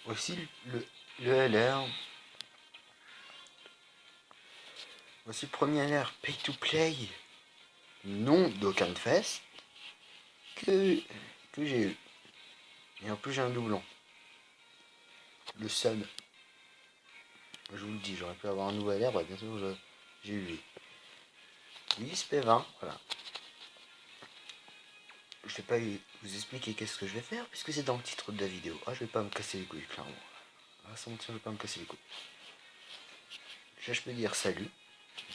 Aussi le LR. Voici le premier LR Pay to Play non d'Okanfest que j'ai eu. Et en plus j'ai un doublon. Le Sun. Je vous le dis, j'aurais pu avoir un nouvel air, bah bien sûr j'ai eu lui. Oui, P20, voilà. Je vais pas vous expliquer qu'est-ce que je vais faire, puisque c'est dans le titre de la vidéo. Ah, je vais pas me casser les couilles, clairement. Ah, sans mentir, je vais pas me casser les couilles. Là, je peux dire salut,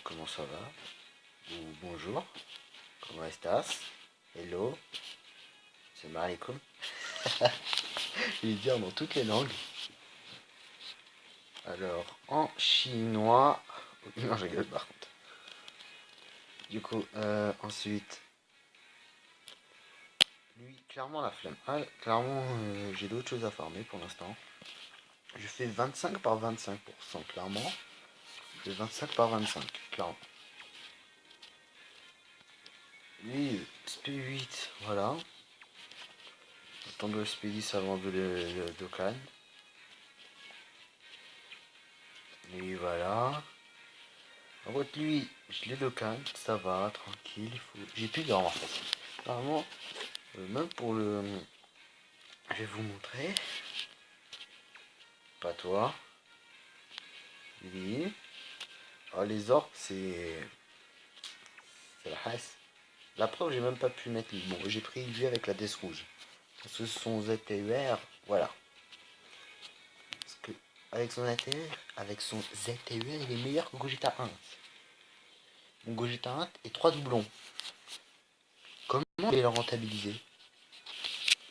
comment ça va, ou bonjour, comment estás, hello, c'est alaikum. Je vais dire dans toutes les langues. Alors, en chinois... Non, je rigole par contre. Du coup, ensuite... Lui, clairement la flemme. Ah, clairement, j'ai d'autres choses à farmer pour l'instant. Je fais 25 par 25%, clairement. Je fais 25 par 25, clairement. Lui, SP8, voilà. Attends de SP10 avant de le Dokkan. Lui, voilà. En fait, lui, je l'ai Dokkan, ça va, tranquille. J'ai plus d'armes en fait. Apparemment, même pour le... Je vais vous montrer. Pas toi. Lui. Ah, les orbes, c'est la race. La preuve, j'ai même pas pu mettre lui. Bon, j'ai pris lui avec la Death Rouge. Parce que son ZTUR, voilà. Parce que avec son ZTUR, il est meilleur que Gogeta 1. Mon Gogeta 1 et 3 doublons. Comment je vais le rentabiliser?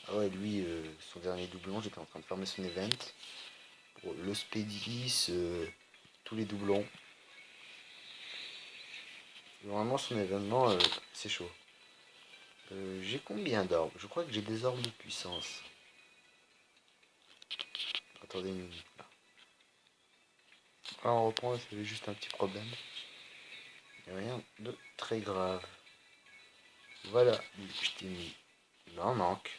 Ah ouais, lui, son dernier doublon, j'étais en train de farmer son event. Pour le Spédis, tous les doublons. Vraiment, son événement, c'est chaud. J'ai combien d'orbes? Je crois que j'ai des orbes de puissance. Attendez une minute là. Alors on reprend, c'est juste un petit problème. Il n'y a rien de très grave. Voilà, je t'ai mis. Il m'en manque.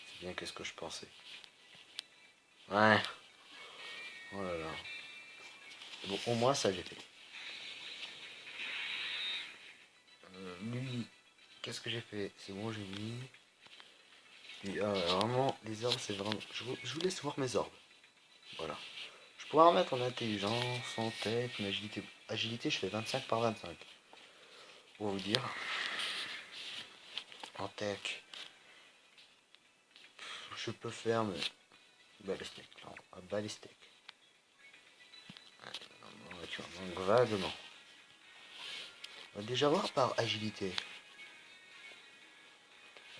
C'est bien qu'est-ce que je pensais. Ouais. Oh là là. Bon, au moins ça j'ai fait. Lui, qu'est-ce que j'ai fait? C'est bon, j'ai mis. Lui, vraiment, les orbes, c'est vraiment. Je vous laisse voir mes orbes. Voilà. Je pourrais en mettre en intelligence, en tête, mais agilité. Agilité, je fais 25 par 25. Pour vous dire. En tech, je peux faire, mais. Balistique, non, balistique. Tu en manques vaguement. On va déjà voir par agilité.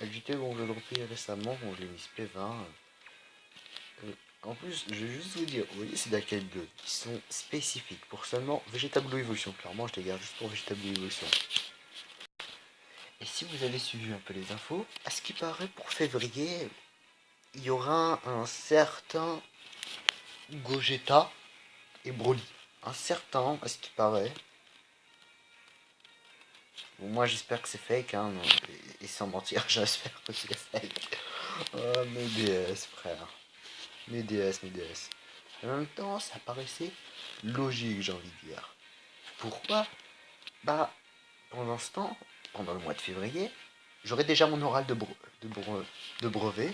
Agilité, bon, je l'ai droppé récemment, bon, je l'ai mis P20. En plus, je vais juste vous dire, vous voyez, c'est d'Arcade 2 qui sont spécifiques pour seulement Vegetable Evolution. Clairement, je les garde juste pour Vegetable Evolution. Et si vous avez suivi un peu les infos, à ce qui paraît, pour février, il y aura un certain Gogeta et Broly. Un certain, à ce qui paraît. Bon, moi j'espère que c'est fake, hein, et sans mentir, j'espère que c'est fake. Oh mes DS, frère. Mes DS, mes DS. En même temps, ça paraissait logique, j'ai envie de dire. Pourquoi? Bah, pendant ce temps, pendant le mois de février, j'aurai déjà mon oral de brevet.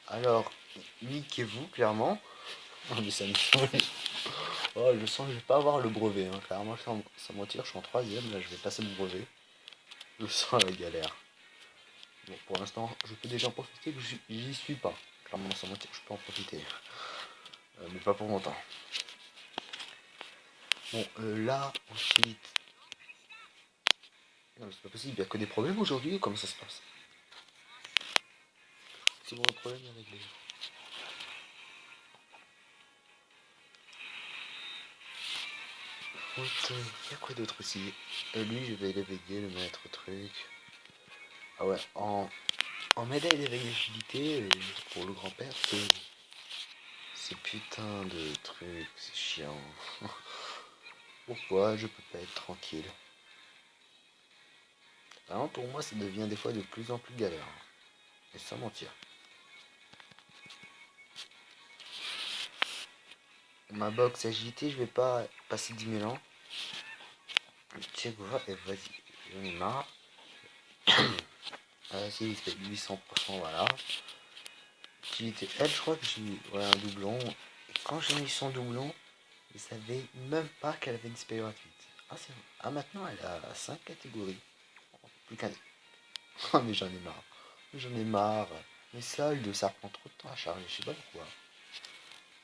Alors, niquez-vous, clairement. Oh, mais ça me saoule. Oh, je sens que je vais pas avoir le brevet, hein. Clairement, sans mentir, je suis en troisième, là, je vais passer mon brevet. Je sens la galère. Bon, pour l'instant, je peux déjà en profiter, que j'y suis pas. Clairement, sans mentir, je peux en profiter. Mais pas pour longtemps. Bon, là, ensuite... Non, c'est pas possible, il n'y a que des problèmes aujourd'hui, ou comment ça se passe? C'est bon, le problème est réglé. Il y a quoi d'autre aussi? Lui, je vais l'éveiller, le maître truc. Ah ouais, en médaille d'éveil agilité, pour le grand-père, c'est putain de truc, c'est chiant. Pourquoi je peux pas être tranquille? Vraiment, pour moi, ça devient des fois de plus en plus galère. Et sans mentir. ma box agilité, je vais pas passer 10 000 ans. Tu sais quoi, et vas-y, j'en ai marre. Vas-y, il fait 800%, voilà. Agilité elle, je crois que j'ai eu un doublon. Et quand j'ai mis son doublon, je savais même pas qu'elle avait une spé gratuite. Ah, c'est vrai. Ah, maintenant, elle a 5 catégories. Plus qu'un. Oh, mais j'en ai marre. J'en ai marre. Les soldes, ça prend trop de temps à charger, je sais pas pourquoi.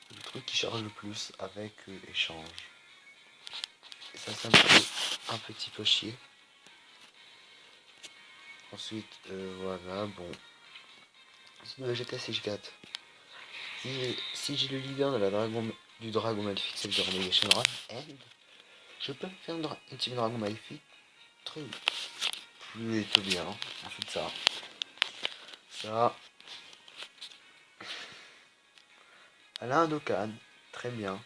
C'est le truc qui charge le plus avec échange. Et ça, ça me fait un petit peu chier. Ensuite, voilà, bon. Le GTA CG4. Si j'ai le leader de du Dragon Maléfique, c'est le Dragon Shenron, and je peux me faire une team Dragon Maléfique très plutôt bien. Ensuite, ça, elle a un Dokkan, très bien.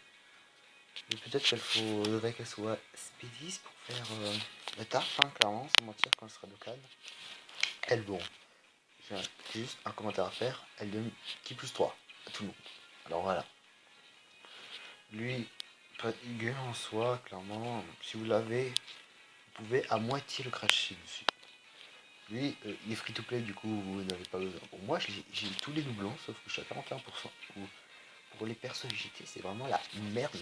Mais peut-être qu'il faudrait qu'elle soit Spédis pour faire le taf, hein, clairement, sans mentir, quand elle sera Dokkan. Elle, bon, j'ai juste un commentaire à faire, elle donne qui plus 3 à tout le monde. Alors voilà. Lui, pas de gueule en soi, clairement, si vous l'avez, vous pouvez à moitié le cracher dessus. Lui, il est free to play, du coup, vous n'avez pas besoin. Bon, moi, j'ai tous les doublons, sauf que je suis à 41%. Pour les persos GT, c'est vraiment la merde.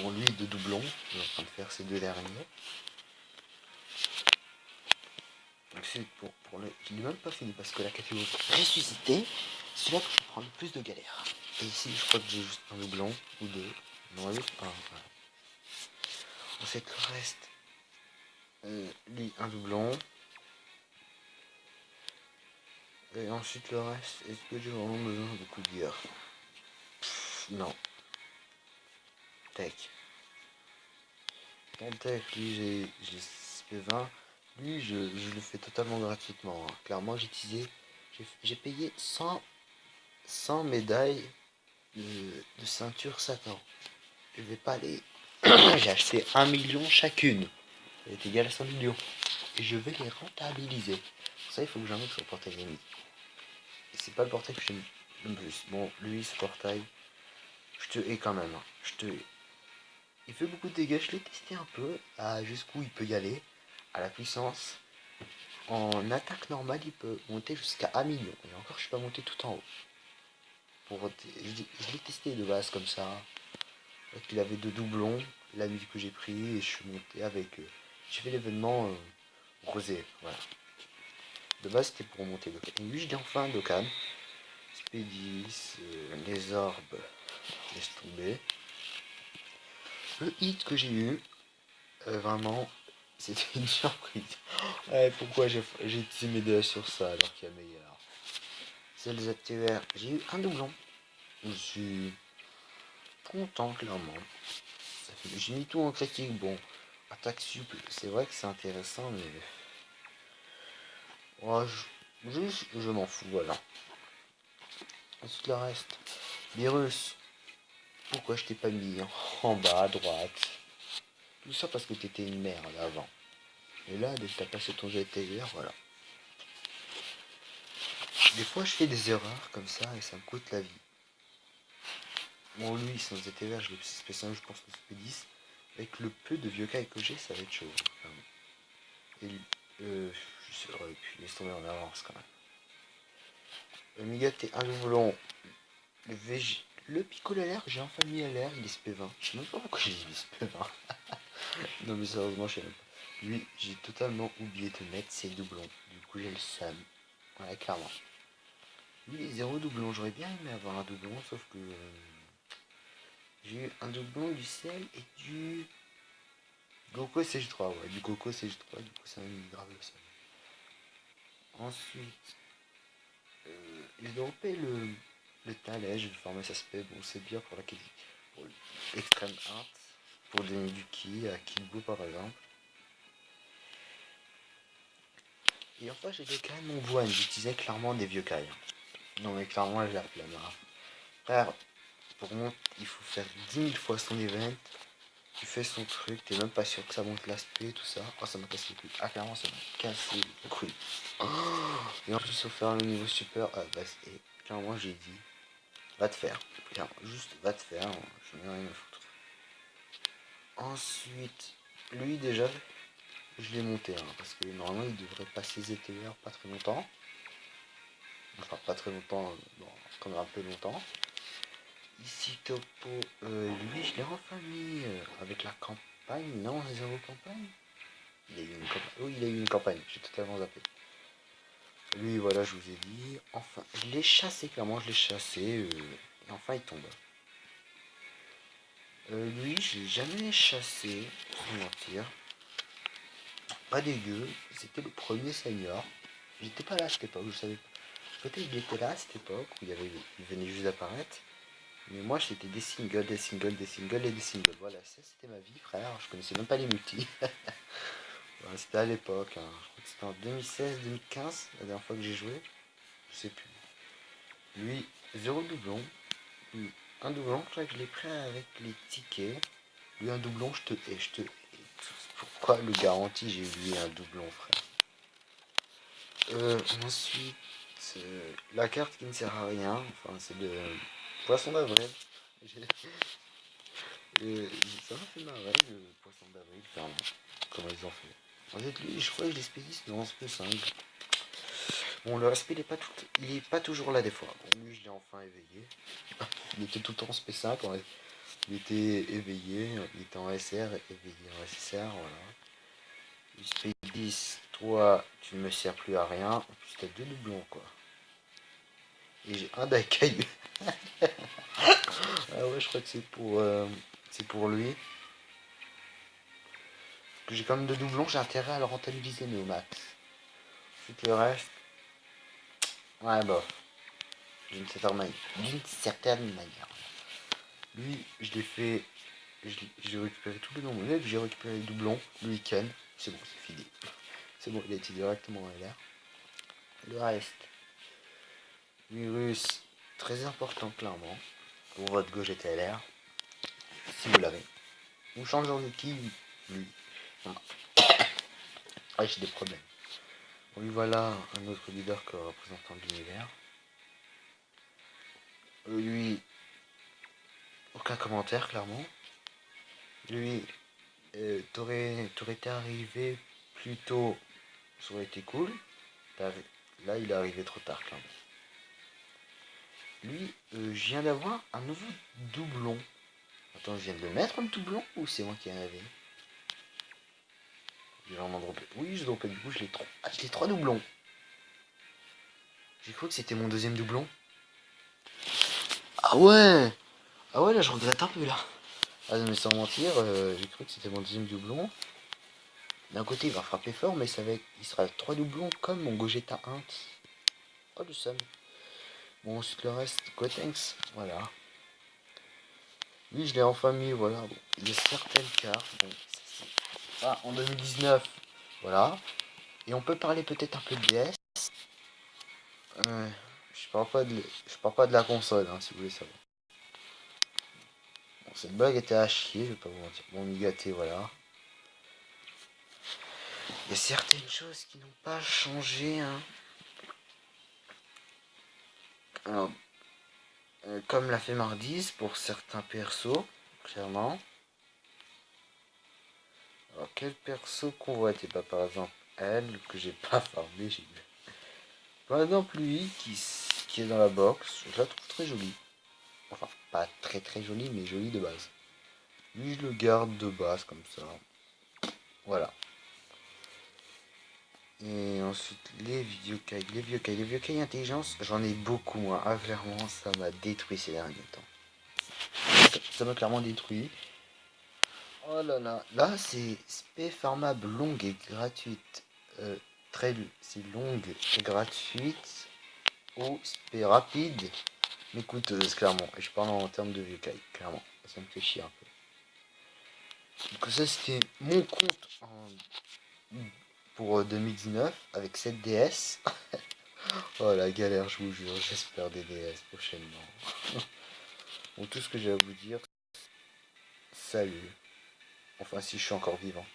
Pour lui, de doublons, je suis en train de faire ces deux derniers. Donc, c'est pour le. Je n'ai même pas fini parce que la catégorie ressuscité, c'est là que je prends le plus de galères. Et ici, je crois que j'ai juste un doublon ou deux. Non, juste un. Voilà. Ensuite, le reste. Lui, un doublon. Et ensuite, le reste, est-ce que j'ai vraiment besoin de coup de guerre? Non. Tech. Dans Tech, lui, j'ai SP20. Lui, je le fais totalement gratuitement. Hein. Clairement, j'ai payé 100 médailles de ceinture Satan. Je vais pas les. J'ai acheté 1 million chacune. Elle est égale à 100 millions. Et je vais les rentabiliser. Pour ça, il faut que j'en mette sur le portail ennemi. Et c'est pas le portail que j'aime le plus. Bon, lui, ce portail, je te hais quand même. Hein. Je te hais. Il fait beaucoup de dégâts. Je l'ai testé un peu. À jusqu'où il peut y aller. À la puissance. En attaque normale, il peut monter jusqu'à 1 million. Et encore, je suis pas monté tout en haut. Je l'ai testé de base comme ça. Il avait deux doublons. La nuit que j'ai pris. Et je suis monté avec eux. J'ai fait l'événement rosé. Voilà. De base, c'était pour monter Dokkan. Et lui, je dis enfin Dokkan. Spédis, les orbes, laisse tomber. Le hit que j'ai eu, vraiment, c'était une surprise. Ouais, pourquoi j'ai utilisé mes DS sur ça alors qu'il y a meilleur. C'est le ZTR. J'ai eu un doublon. Je suis content, clairement. J'ai mis tout en critique. Bon, attaque sup, c'est vrai que c'est intéressant, mais. Oh, je m'en fous, voilà. Ensuite, le reste. Virus. Pourquoi je t'ai pas mis en bas à droite? Tout ça parce que t'étais une merde avant. Et là, dès que t'as passé ton GTR, voilà. Des fois, je fais des erreurs comme ça et ça me coûte la vie. Bon, lui, sans GTR, je l'ai spécialement, je pense, le SP10. Avec le peu de vieux cailles que j'ai, ça va être chaud. Et je sais, et puis laisse tomber en avance quand même. Amiga T1 Louvelon. Le Piccolo LR, j'ai enfin mis LR, il est SP20. Je sais même pas pourquoi j'ai mis SP20. Non mais sérieusement, je sais même pas. Lui, j'ai totalement oublié de mettre ses doublons. Du coup, j'ai le seum. Ouais, clairement. Lui, il est zéro doublon. J'aurais bien aimé avoir un doublon, sauf que j'ai eu un doublon du sel et du Goku CG3. Ouais, du Goku CG3. Du coup, ça m'a mis grave le seum. Ensuite, j'ai dropé le Talège, je vais former sa spé. Bon, c'est bien pour pour l'extrême art. Pour donner du ki à Killbo par exemple. Et enfin, j'ai des Kai mon voine. J'utilisais clairement des vieux Kai. Non, mais clairement, j'ai la flemme. Hein. Frère, pour moi, il faut faire 10 000 fois son event. Tu fais son truc, t'es même pas sûr que ça monte l'aspect, tout ça. Oh, ça m'a cassé les couilles. Ah, clairement, ça m'a cassé les couilles. Oh, et en plus, il faut faire le niveau super. Ah, bah, et clairement, j'ai dit, va te faire. Clairement, juste va te faire. Je n'ai rien à foutre. Ensuite, lui déjà, je l'ai monté, hein, parce que normalement il devrait passer ZTR pas très longtemps. Enfin pas très longtemps, bon, comme un peu longtemps. Ici Topo, lui je l'ai enfin mis avec la campagne, non, zéro campagne. Il a eu une campagne, oui il a eu une campagne, j'ai totalement zappé. Lui voilà je vous ai dit, enfin je l'ai chassé clairement, je l'ai chassé, et enfin il tombe. Lui je l'ai jamais chassé, sans mentir. Pas dégueu, c'était le premier senior. J'étais pas là à cette époque, je savais pas. Peut-être qu'il était là à cette époque où il venait juste d'apparaître. Mais moi c'était des singles, des singles, des singles et des singles. Voilà, ça c'était ma vie frère, je connaissais même pas les multis. Voilà, c'était à l'époque, hein. Je crois que c'était en 2016-2015, la dernière fois que j'ai joué. Je sais plus. Lui, zéro doublon. Lui, un doublon, je crois que je l'ai pris avec les tickets. Lui un doublon, je te. Pourquoi le garantie j'ai eu lui un doublon frère. Ensuite, la carte qui ne sert à rien, enfin c'est le poisson d'avril. Ça m'a fait marrer le poisson d'avril, clairement. Comment ils ont fait. En fait, lui, je crois que je l'ai spécialiste dans ce SP5. Bon, le respect, il est pas toujours là des fois. Bon, lui, je l'ai enfin éveillé. Il était tout le temps en SP5. Il était éveillé, il était en SR, éveillé en SSR, voilà. SP10, toi, tu ne me sers plus à rien. En plus, t'as deux doublons, quoi. Et j'ai un Daikai. Ah ouais, je crois que c'est pour lui. J'ai quand même deux doublons, j'ai intérêt à le rentabiliser, mais au max. Tout le reste, ouais, bof. D'une certaine manière. Lui, je l'ai fait. J'ai récupéré tous les noms. J'ai récupéré les doublons le week-end. C'est bon, c'est fini. C'est bon, il a été directement en LR. Le reste, virus très important, clairement. Pour votre gauche LR. Si vous l'avez. Ou changeons de qui, lui. Ah, j'ai des problèmes. Oui, voilà un autre leader que représentant de l'univers. Lui, aucun commentaire, clairement. Lui, t'aurais été arrivé plus tôt, ça aurait été cool. Là, il est arrivé trop tard, clairement. Lui, je viens d'avoir un nouveau doublon. Attends, je viens de le mettre le doublon ou c'est moi qui ai rêvé? J'ai vraiment droppé. Oui, je droppé, du coup, je l'ai trois. Ah, je l'ai trois doublons. J'ai cru que c'était mon deuxième doublon. Ah ouais! Ah ouais, là, je regrette un peu, là. Ah, mais sans mentir, j'ai cru que c'était mon deuxième doublon. D'un côté, il va frapper fort, mais il sera 3 doublons comme mon Gogeta 1. Oh, le seum. Bon, ensuite, le reste, Gotenks. Voilà. Lui, je l'ai enfin mis, voilà. Bon, il y a certaines cartes. Bon, ah, en 2019, voilà. Et on peut parler peut-être un peu de DS. Je parle pas de la console, hein, si vous voulez savoir. Bon, cette blague était à chier, je vais pas vous mentir. Bon, Migaté, voilà. Il y a certaines choses qui n'ont pas changé, hein. Alors, comme l'a fait Mardis pour certains persos, clairement. Alors, quel perso convoité? Bah, par exemple, elle, que j'ai pas farmé, j'ai vu. Par exemple, lui, qui est dans la box, je la trouve très jolie. Enfin, pas très très jolie, mais jolie de base. Lui, je le garde de base, comme ça. Voilà. Et ensuite, les vieux cailles intelligence, j'en ai beaucoup moins. Ah, clairement, ça m'a détruit ces derniers temps. Ça m'a clairement détruit. Oh là là. Là, c'est spé farmable longue et gratuite. C'est longue et gratuite. Ou spé rapide, mais coûteuse, clairement. Et je parle en termes de vieux cailles, clairement. Ça me fait chier un peu. Donc ça, c'était mon compte pour 2019 avec cette DS. Oh la galère, je vous jure, j'espère des DS prochainement. Bon, tout ce que j'ai à vous dire, salut. Enfin, si je suis encore vivant.